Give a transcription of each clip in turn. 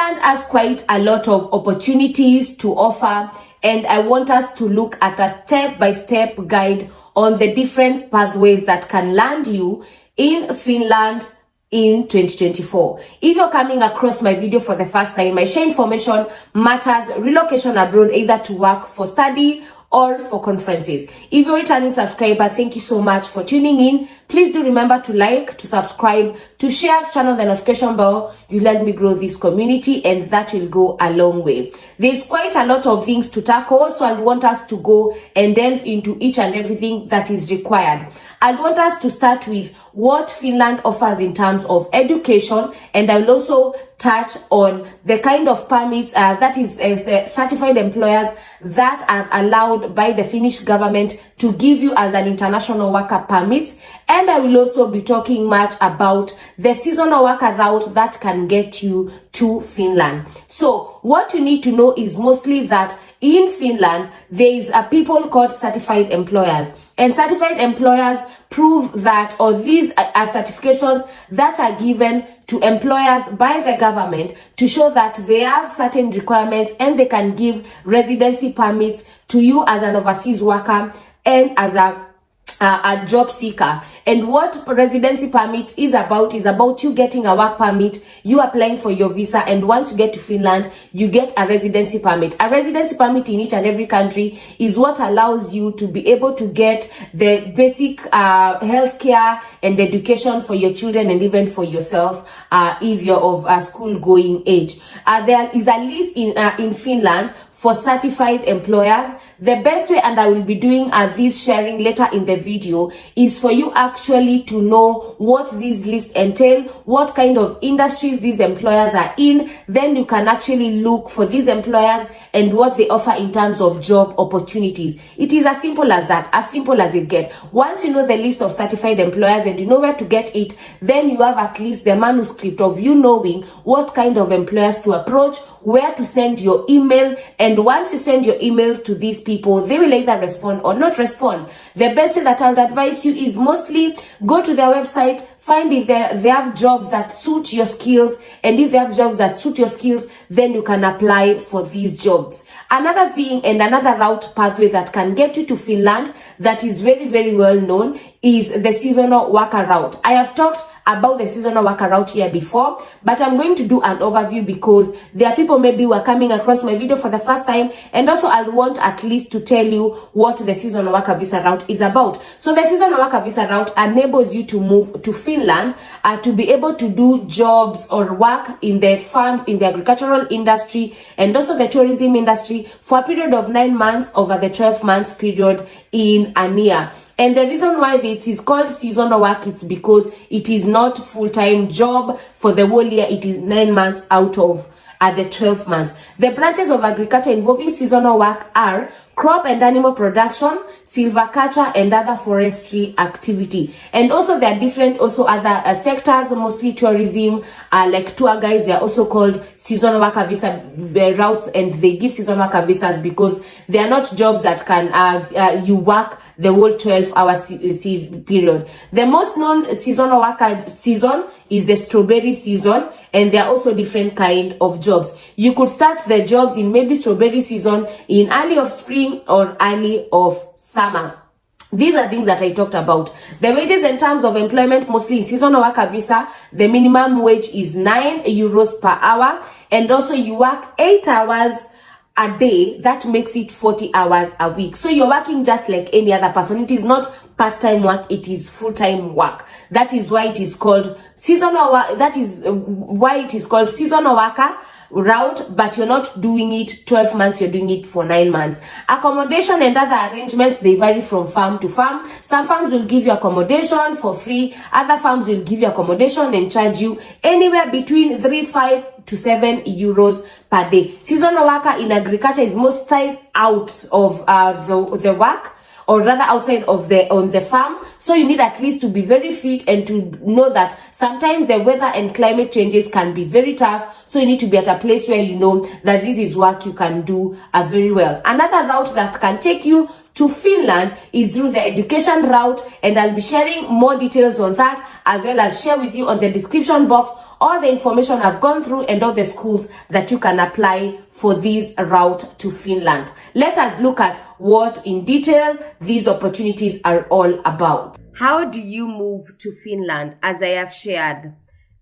Finland has quite a lot of opportunities to offer, and I want us to look at a step-by-step guide on the different pathways that can land you in Finland in 2024. If you're coming across my video for the first time, I share information matters relocation abroad, either to work, for study, or for conferences. If you're a returning subscriber, thank you so much for tuning in. Please do remember to like, to subscribe, to share, to turn on the notification bell. You let me grow this community, and that will go a long way. There's quite a lot of things to tackle, so I want us to go and delve into each and everything that is required. I want us to start with what Finland offers in terms of education, and I will also touch on the kind of permits that is certified employers that are allowed by the Finnish government to give you as an international worker permits. And I will also be talking much about the seasonal worker route that can get you to Finland. So what you need to know is mostly that in Finland, there is a people called certified employers. And certified employers prove that, or these are certifications that are given to employers by the government to show that they have certain requirements and they can give residency permits to you as an overseas worker and as a job seeker. And what residency permit is about you getting a work permit, you applying for your visa, and once you get to Finland, you get a residency permit. A residency permit in each and every country is what allows you to be able to get the basic healthcare and education for your children and even for yourself if you're of a school-going age. There is a list in Finland for certified employers. The best way, and I will be doing this sharing later in the video, is for you actually to know what these lists entail, what kind of industries these employers are in. Then you can actually look for these employers and what they offer in terms of job opportunities. It is as simple as that, as simple as it gets. Once you know the list of certified employers and you know where to get it, then you have at least the manuscript of you knowing what kind of employers to approach, where to send your email. And once you send your email to these people, they will either respond or not respond. The best way that I would advise you is mostly go to their website, find if they have jobs that suit your skills, and if they have jobs that suit your skills, then you can apply for these jobs. Another thing and another route pathway that can get you to Finland that is very, very well known is the seasonal worker route. I have talked about the seasonal worker route here before, but I'm going to do an overview because there are people maybe who are coming across my video for the first time, and also I want at least to tell you what the seasonal worker visa route is about. So the seasonal worker visa route enables you to move to Finland to be able to do jobs or work in the farms, in the agricultural industry, and also the tourism industry for a period of 9 months over the 12 months period in a year. And the reason why it is called seasonal work is because it is not full-time job for the whole year. It is 9 months out of the 12 months. The branches of agriculture involving seasonal work are crop and animal production, silviculture, and other forestry activity. And also there are different other sectors, mostly tourism, like tour guides. They are also called seasonal worker visa routes, and they give seasonal worker visas because they are not jobs that can you work the whole 12-hour period. The most known seasonal worker season is the strawberry season, and there are also different kind of jobs. You could start the jobs in maybe strawberry season in early of spring or early of summer. These are things that I talked about. The wages in terms of employment, mostly in seasonal worker visa, the minimum wage is 9 euros per hour, and also you work 8 hours a day. That makes it 40 hours a week. So you're working just like any other person. It is not part-time work, it is full-time work. That is why it is called seasonal work. That is why it is called seasonal worker route, but you're not doing it 12 months, you're doing it for 9 months. Accommodation and other arrangements, they vary from farm to farm. Some farms will give you accommodation for free, other farms will give you accommodation and charge you anywhere between 3.5 to 7 euros per day. Seasonal worker in agriculture is mostly out of the work, or rather outside of on the farm. So you need at least to be very fit and to know that sometimes the weather and climate changes can be very tough. So you need to be at a place where you know that this is work you can do very well. Another route that can take you to Finland is through the education route, and I'll be sharing more details on that, as well as share with you on the description box all the information I've gone through and all the schools that you can apply for this route to Finland. Let us look at what in detail these opportunities are all about. How do you move to Finland? As I have shared,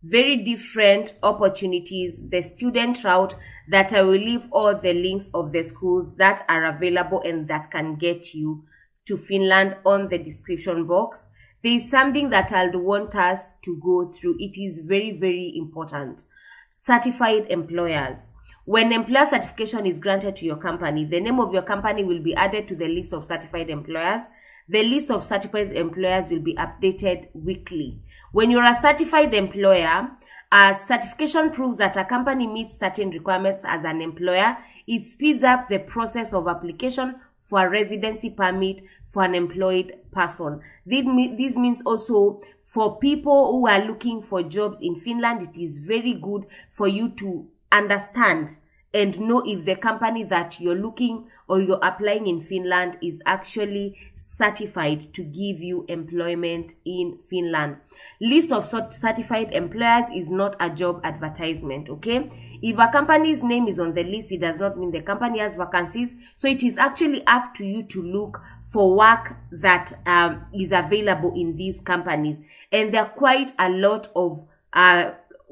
very different opportunities, the student route that I will leave all the links of the schools that are available and that can get you to Finland on the description box. There is something that I'd want us to go through. It is very, very important. Certified employers. When employer certification is granted to your company, the name of your company will be added to the list of certified employers. The list of certified employers will be updated weekly. When you're a certified employer, certification proves that a company meets certain requirements as an employer. It speeds up the process of application for a residency permit for an employed person. This means also for people who are looking for jobs in Finland, it is very good for you to understand and know if the company that you're looking or you're applying in Finland is actually certified to give you employment in Finland. List of certified employers is not a job advertisement, okay? If a company's name is on the list, it does not mean the company has vacancies. So it is actually up to you to look for work that is available in these companies. And there are quite a lot of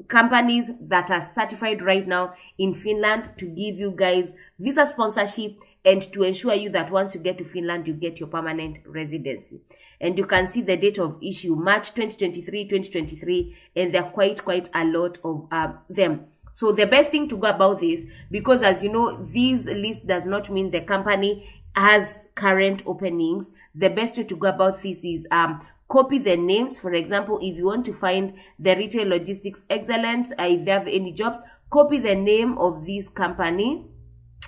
companies that are certified right now in Finland to give you guys visa sponsorship and to ensure you that once you get to Finland, you get your permanent residency. And you can see the date of issue, March 2023, and there are quite a lot of them. So the best thing to go about this, because as you know, this list does not mean the company has current openings. The best way to go about this is copy the names. For example, if you want to find the retail logistics excellence, if they have any jobs, copy the name of this company.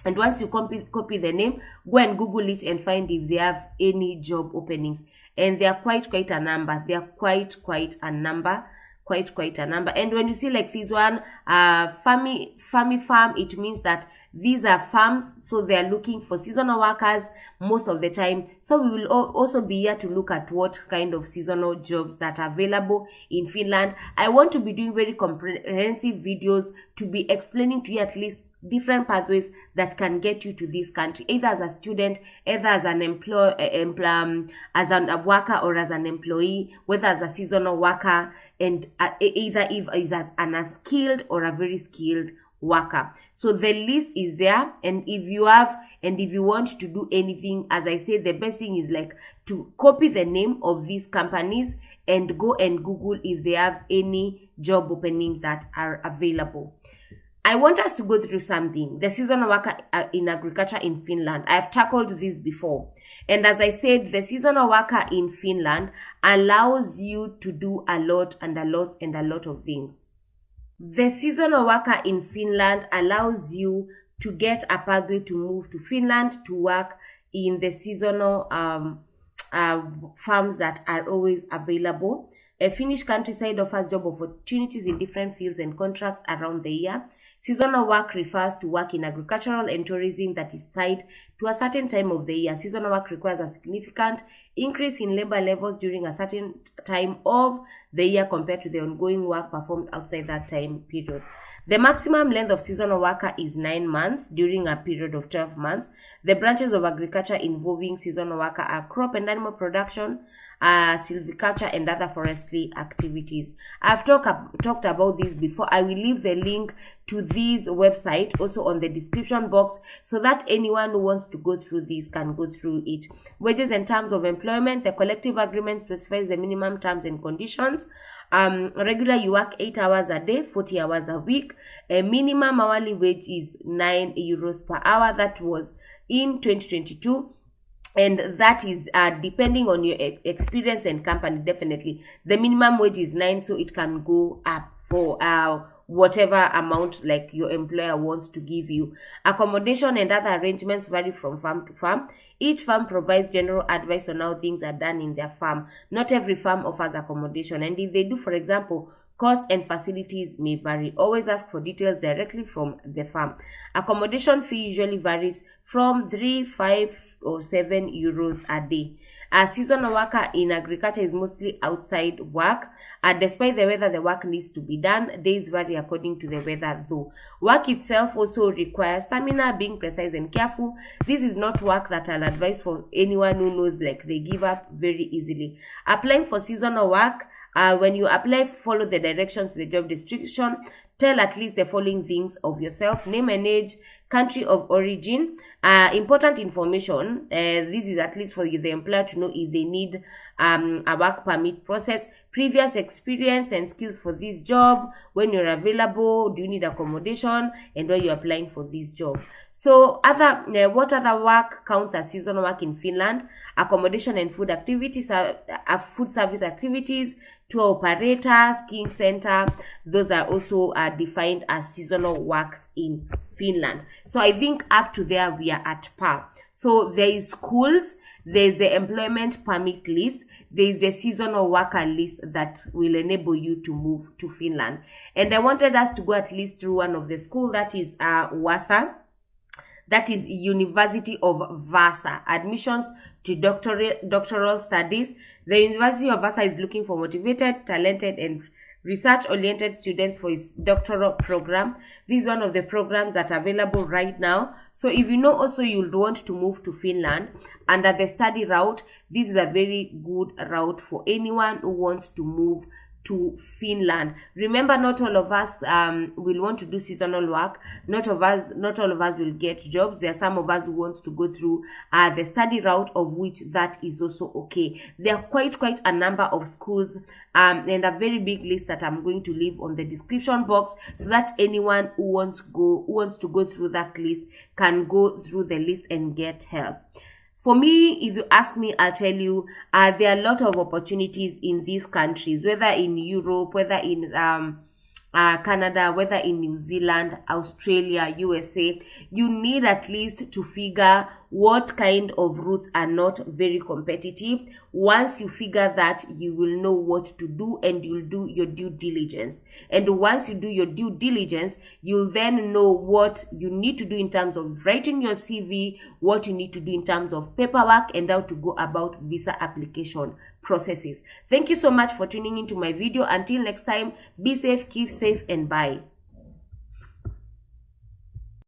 And once you copy the name, go and Google it and find if they have any job openings. And they are quite a number. They are quite a number. Quite a number. And when you see like this one, family farm, it means that these are farms, so they are looking for seasonal workers most of the time. So we will also be here to look at what kind of seasonal jobs that are available in Finland. I want to be doing very comprehensive videos to be explaining to you at least different pathways that can get you to this country, either as a student, either as an as a worker or as an employee, whether as a seasonal worker, and either if is as an unskilled or a very skilled worker. So the list is there, and if you want to do anything, as I said, the best thing is like to copy the name of these companies and go and Google if they have any job openings that are available. I want us to go through something. The seasonal worker in agriculture in Finland. I've tackled this before. And as I said, the seasonal worker in Finland allows you to do a lot of things. The seasonal worker in Finland allows you to get a pathway to move to Finland to work in the seasonal farms that are always available. A Finnish countryside offers job opportunities in different fields and contracts around the year. Seasonal work refers to work in agricultural and tourism that is tied to a certain time of the year. Seasonal work requires a significant increase in labor levels during a certain time of the year compared to the ongoing work performed outside that time period. The maximum length of seasonal worker is 9 months during a period of 12 months. The branches of agriculture involving seasonal worker are crop and animal production, silviculture, and other forestry activities. I've talked about this before. I will leave the link to this website also on the description box so that anyone who wants to go through this can go through it. Wages and terms of employment. The collective agreement specifies the minimum terms and conditions. Regular, you work 8 hours a day, 40 hours a week. A minimum hourly wage is 9 euros per hour. That was in 2022. And that is depending on your experience and company. Definitely the minimum wage is 9, so it can go up for whatever amount like your employer wants to give you. Accommodation and other arrangements vary from farm to farm. Each farm provides general advice on how things are done in their farm. Not every farm offers accommodation, and if they do, for example, Cost and facilities may vary. Always ask for details directly from the firm. Accommodation fee usually varies from 3, 5 or 7 euros a day. A seasonal worker in agriculture is mostly outside work. Despite the weather, the work needs to be done. Days vary according to the weather though. Work itself also requires stamina, being precise and careful. This is not work that I'll advise for anyone who knows like they give up very easily. Applying for seasonal work, when you apply, follow the directions in the job description. Tell at least the following things of yourself: name and age, country of origin, important information. This is at least for you, the employer, to know if they need a work permit process, previous experience and skills for this job, when you're available, do you need accommodation, and why you're applying for this job. So what other work counts as seasonal work in Finland? Accommodation and food activities, food service activities, tour operator, skiing center, those are also defined as seasonal works in Finland. So I think up to there we are at par. So there is schools, there's the employment permit list, there is a seasonal worker list that will enable you to move to Finland. And I wanted us to go at least through one of the schools, that is Vasa. That is University of Vasa. Admissions to doctoral studies. The University of Vasa is looking for motivated, talented, and research-oriented students for its doctoral program. This is one of the programs that are available right now. So if you know also you'll want to move to Finland under the study route, this is a very good route for anyone who wants to move to Finland. Remember, not all of us will want to do seasonal work. Not all of us will get jobs. There are some of us who wants to go through the study route, of which that is also okay. There are quite a number of schools and a very big list that I'm going to leave on the description box, so that anyone who wants to go through that list can go through the list and get help. For me, if you ask me, I'll tell you, there are a lot of opportunities in these countries, whether in Europe, whether in Canada, whether in New Zealand, Australia, USA. You need at least to figure what kind of routes are not very competitive. Once you figure that, you will know what to do and you'll do your due diligence. And once you do your due diligence, you'll then know what you need to do in terms of writing your CV, what you need to do in terms of paperwork, and how to go about visa application processes. Thank you so much for tuning into my video. Until next time, be safe, keep safe, and bye.